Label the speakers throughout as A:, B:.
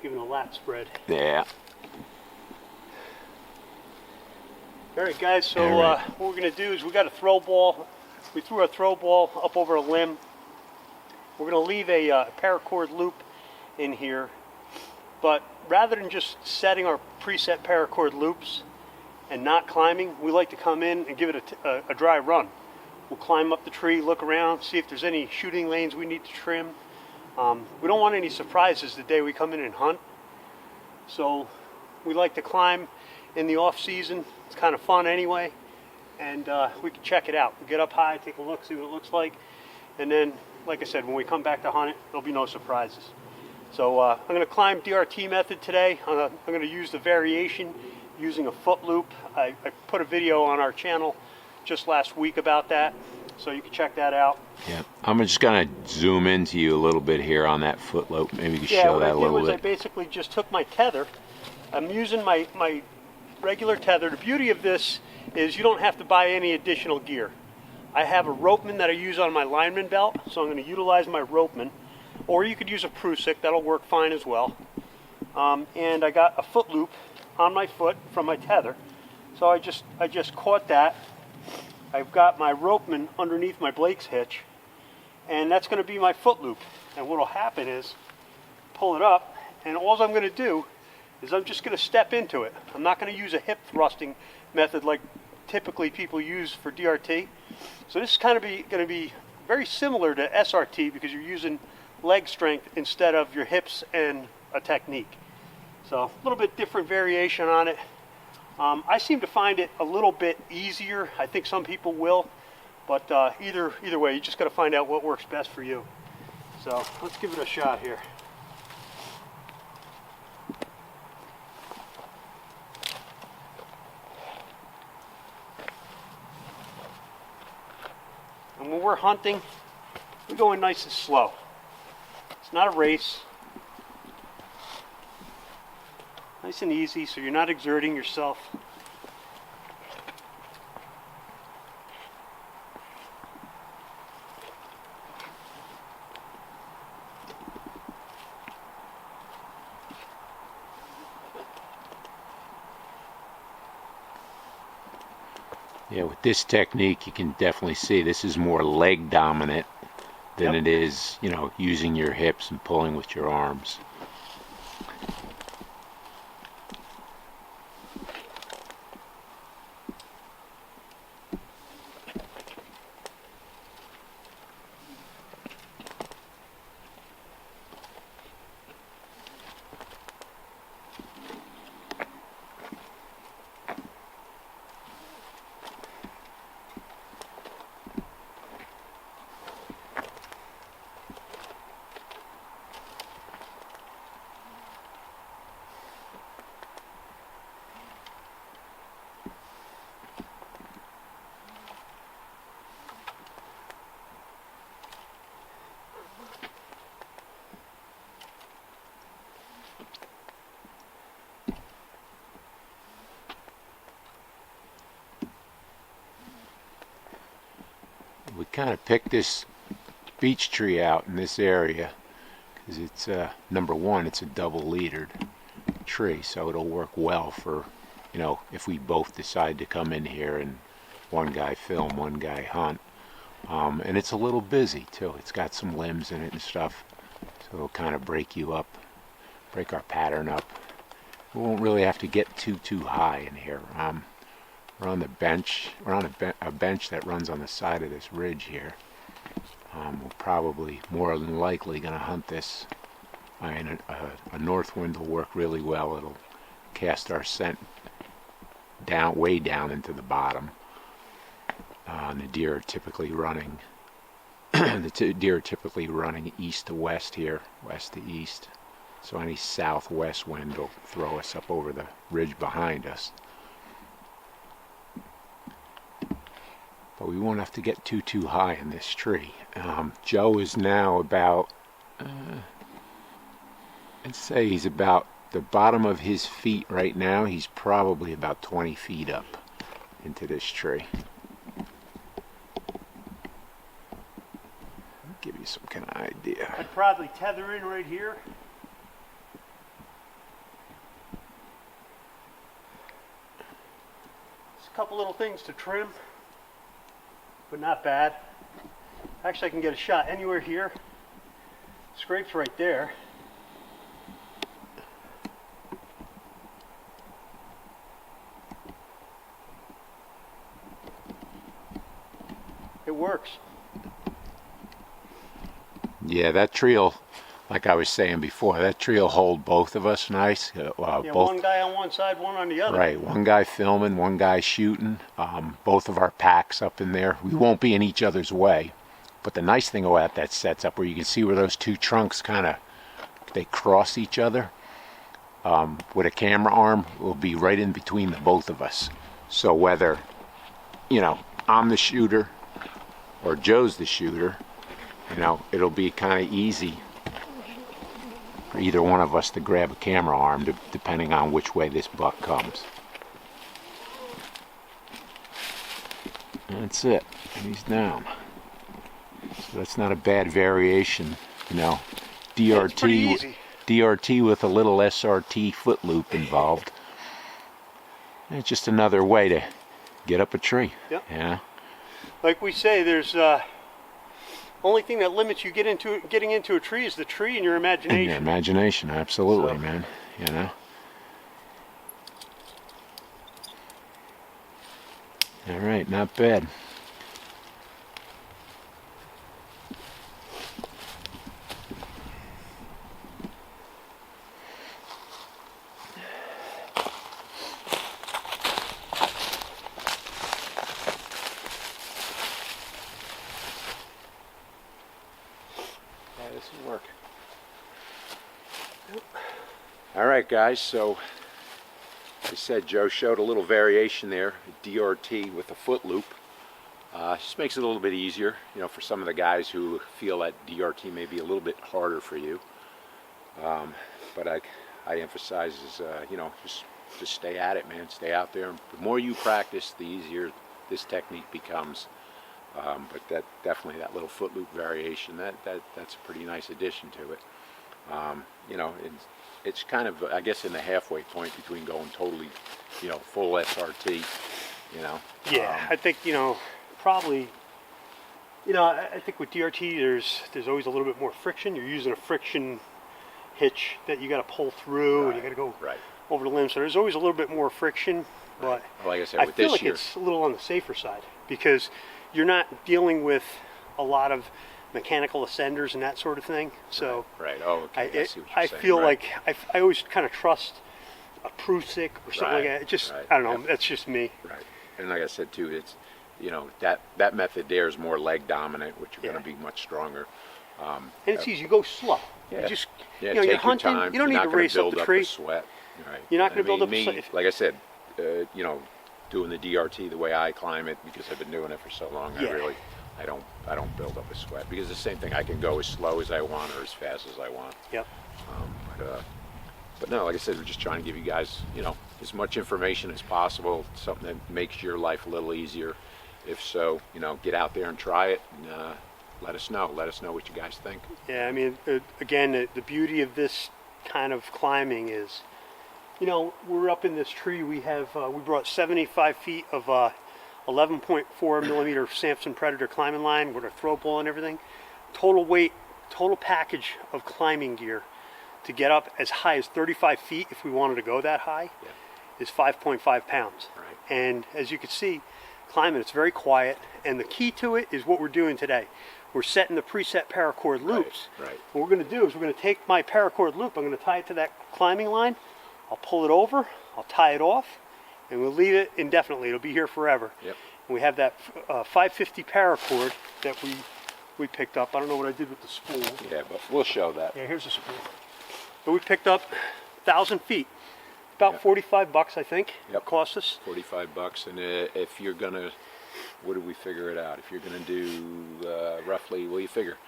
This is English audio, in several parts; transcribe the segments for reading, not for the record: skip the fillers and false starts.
A: giving a lat spread.
B: Yeah.
A: All right, guys, so what we're going to do is we got a throw ball. We threw a throw ball up over a limb. We're going to leave a paracord loop in here, but rather than just setting our preset paracord loops and not climbing, we like to come in and give it a dry run. We'll climb up the tree, look around, see if there's any shooting lanes we need to trim. We don't want any surprises the day we come in and hunt, so we like to climb in the off season. It's kind of fun anyway, and we can check it out. We'll get up high, take a look, see what it looks like, and then, like I said, when we come back to hunt it, there'll be no surprises. So I'm going to climb DRT method today. I'm going to use the variation using a foot loop. I put a video on our channel just last week about that, so you can check that out.
B: Yeah, I'm just going to zoom into you a little bit here on that foot loop. Maybe you can show that a little bit.
A: I basically just took my tether. I'm using my regular tether. The beauty of this is you don't have to buy any additional gear. I have a ropeman that I use on my lineman belt, so I'm going to utilize my ropeman. Or you could use a Prusik, that'll work fine as well. And I got a foot loop on my foot from my tether. So I just caught that. I've got my ropeman underneath my Blake's hitch, and that's going to be my foot loop. And what will happen is pull it up, and all I'm going to do is I'm just going to step into it. I'm not going to use a hip thrusting method like typically people use for DRT. So this is kind of going to be very similar to SRT because you're using leg strength instead of your hips and a technique. So a little bit different variation on it. I seem to find it a little bit easier. I think some people will, but either way, you just got to find out what works best for you. So let's give it a shot here. And when we're hunting, we go in nice and slow. It's not a race. Nice and easy, so you're not exerting yourself.
B: Yeah, with this technique, you can definitely see this is more leg dominant than it is, you know, using your hips and pulling with your arms. We kind of picked this beech tree out in this area because it's number one, it's a double leadered tree, so it'll work well for, you know, if we both decide to come in here and one guy film, one guy hunt. And it's a little busy too. It's got some limbs in it and stuff, so it'll kind of break you up, break our pattern up. We won't really have to get too high in here. We're on the bench. We're on a bench that runs on the side of this ridge here. We're probably more than likely going to hunt this. And a north wind will work really well. It'll cast our scent down, way down into the bottom. And the deer are typically running. Deer are typically running east to west here, west to east. So any southwest wind will throw us up over the ridge behind us. But we won't have to get too high in this tree. Joe is now about, I'd say he's about the bottom of his feet right now. He's probably about 20 feet up into this tree. I'll give you some kind of idea.
A: I'd probably tether in right here. couple little things to trim, but not bad. Actually, I can get a shot anywhere here. Scrapes right there. It works.
B: Yeah, that tree'll, like I was saying before, that tree'll hold both of us nice.
A: Yeah,
B: both,
A: one guy on one side, one on the other.
B: right, one guy filming, one guy shooting. Both of our packs up in there. We won't be in each other's way. But the nice thing about that setup, where you can see where those two trunks kind of, they cross each other. With a camera arm, will be right in between the both of us. So whether, you know, I'm the shooter or Joe's the shooter, you know, it'll be kind of easy for either one of us to grab a camera arm, depending on which way this buck comes. That's it. He's down. So that's not a bad variation, you know.
A: It's pretty easy.
B: DRT with a little SRT foot loop involved. It's just another way to get up a tree.
A: Yep.
B: Yeah.
A: Like we say, there's only thing that limits you getting into a tree is the tree and your imagination.
B: And your imagination, absolutely,
A: So.
B: man. You know. All right, not bad. Yeah, this will work. All right, guys, so like I said, Joe showed a little variation there, DRT with a foot loop. Just makes it a little bit easier, you know, for some of the guys who feel that DRT may be a little bit harder for you. But I emphasize is, you know, just stay at it, man. Stay out there. The more you practice, the easier this technique becomes. But that definitely, that little foot loop variation, that's a pretty nice addition to it. You know, it's kind of, I guess, in the halfway point between going totally, you know, full SRT, you know.
A: Yeah, I think, you know, probably, you know, I think with DRT there's always a little bit more friction. You're using a friction hitch that you got to pull through, and you got to go over the limb. So there's always a little bit more friction, but
B: well, like I said,
A: I
B: with
A: feel
B: this
A: like
B: year,
A: it's a little on the safer side because you're not dealing with a lot of mechanical ascenders and that sort of thing. So
B: right. Oh, okay. I see what you're
A: I
B: saying.
A: feel like I always kind of trust a Prusik or something like that. It just, I don't know. That's just me.
B: Right. And like I said too, it's, you know, that method there is more leg dominant, which you're going to be much stronger.
A: And it's easy. You go slow.
B: Yeah.
A: You just,
B: yeah,
A: you know,
B: take
A: you're hunting.
B: your time.
A: You don't
B: You're
A: need
B: not
A: to race up
B: build
A: the tree.
B: A sweat. Right.
A: You're not going to build up
B: me,
A: a sweat.
B: like I said, you know, doing the DRT the way I climb it, because I've been doing it for so long, I don't build up a sweat, because the same thing, I can go as slow as I want or as fast as I want.
A: Yep.
B: But no, like I said, we're just trying to give you guys, you know, as much information as possible, something that makes your life a little easier. If so, you know, get out there and try it, and let us know. Let us know what you guys think.
A: Yeah, I mean, again, the beauty of this kind of climbing is, you know, we're up in this tree. We have we brought 75 feet of 11.4 millimeter Samson Predator climbing line with a throw ball and everything. Total weight, total package of climbing gear to get up as high as 35 feet if we wanted to go that high is 5.5 pounds.
B: Right.
A: And as you can see, climbing, it's very quiet. And the key to it is what we're doing today. We're setting the preset paracord loops.
B: Right.
A: What we're going to do is we're going to take my paracord loop, I'm going to tie it to that climbing line, I'll pull it over, I'll tie it off, and we'll leave it indefinitely. It'll be here forever.
B: Yep.
A: And we have that 550 paracord that we picked up. I don't know what I did with the spool.
B: Yeah, but we'll show that.
A: Yeah, here's a spool. But we picked up 1,000 feet. About $45, I think.
B: Yep.
A: It cost us.
B: $45, and if you're gonna, what did we figure it out? If you're gonna do roughly, well, you figure,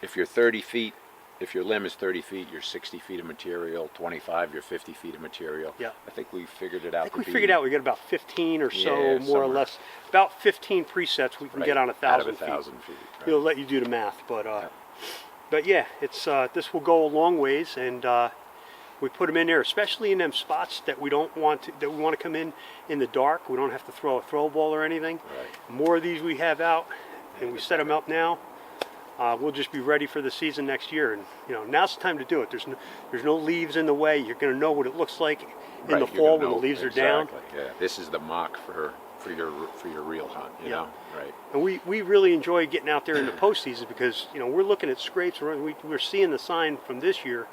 B: if you're 30 feet, if your limb is 30 feet, you're 60 feet of material. 25, you're 50 feet of material.
A: Yeah.
B: I think we figured it out.
A: I think we figured out we get about 15 or so, more
B: somewhere.
A: or less. About 15 presets we can get on 1,000 feet.
B: 1,000 feet. Right.
A: It'll let you do the math, but yeah, it's this will go a long ways, and We put them in there, especially in them spots that we don't want to, that we want to come in the dark. We don't have to throw a throw ball or anything.
B: Right.
A: The more of these we have out, and we set them up now, we'll just be ready for the season next year. And you know, now's the time to do it. There's no leaves in the way. You're going to know what it looks like in
B: Right,
A: the
B: you're
A: fall
B: gonna
A: when the
B: know
A: leaves are down.
B: exactly. Yeah, this is the mock for your real hunt. You know, right?
A: And we really enjoy getting out there in the postseason because you know we're looking at scrapes. We're seeing the sign from this year,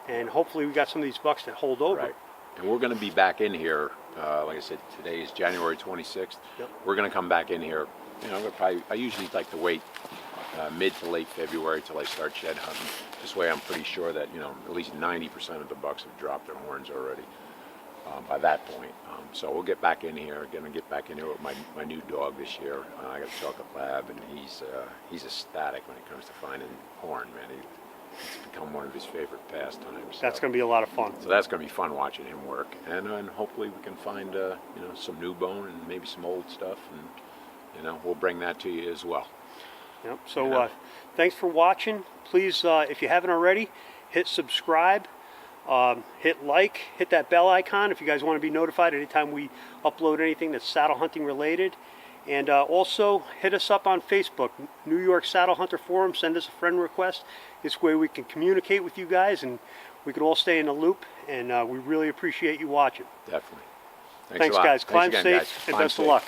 A: and hopefully we got some of these bucks that hold over.
B: Right. And we're going to be back in here. Like I said, today is January 26th.
A: Yep.
B: We're going to come back in here. You know, I usually like to wait mid to late February till I start shed hunting. This way, I'm pretty sure that you know at least 90% of the bucks have dropped their horns already by that point. So we'll get back in here. Going to get back in here with my new dog this year. I got a chocolate lab, and he's ecstatic when it comes to finding horn. Man, it's become one of his favorite pastimes.
A: That's going to be a lot of fun.
B: So that's going to be fun watching him work, and hopefully we can find you know some new bone and maybe some old stuff, and you know we'll bring that to you as well.
A: Yep. So thanks for watching. Please, if you haven't already, hit subscribe, hit like, hit that bell icon if you guys want to be notified anytime we upload anything that's saddle hunting related. And also hit us up on Facebook, New York Saddle Hunter Forum. Send us a friend request. This way we can communicate with you guys and we can all stay in the loop. And we really appreciate you watching.
B: Definitely.
A: Thanks
B: a lot.
A: guys. Climb
B: again,
A: safe
B: guys.
A: and
B: Climb
A: best
B: safe.
A: of luck.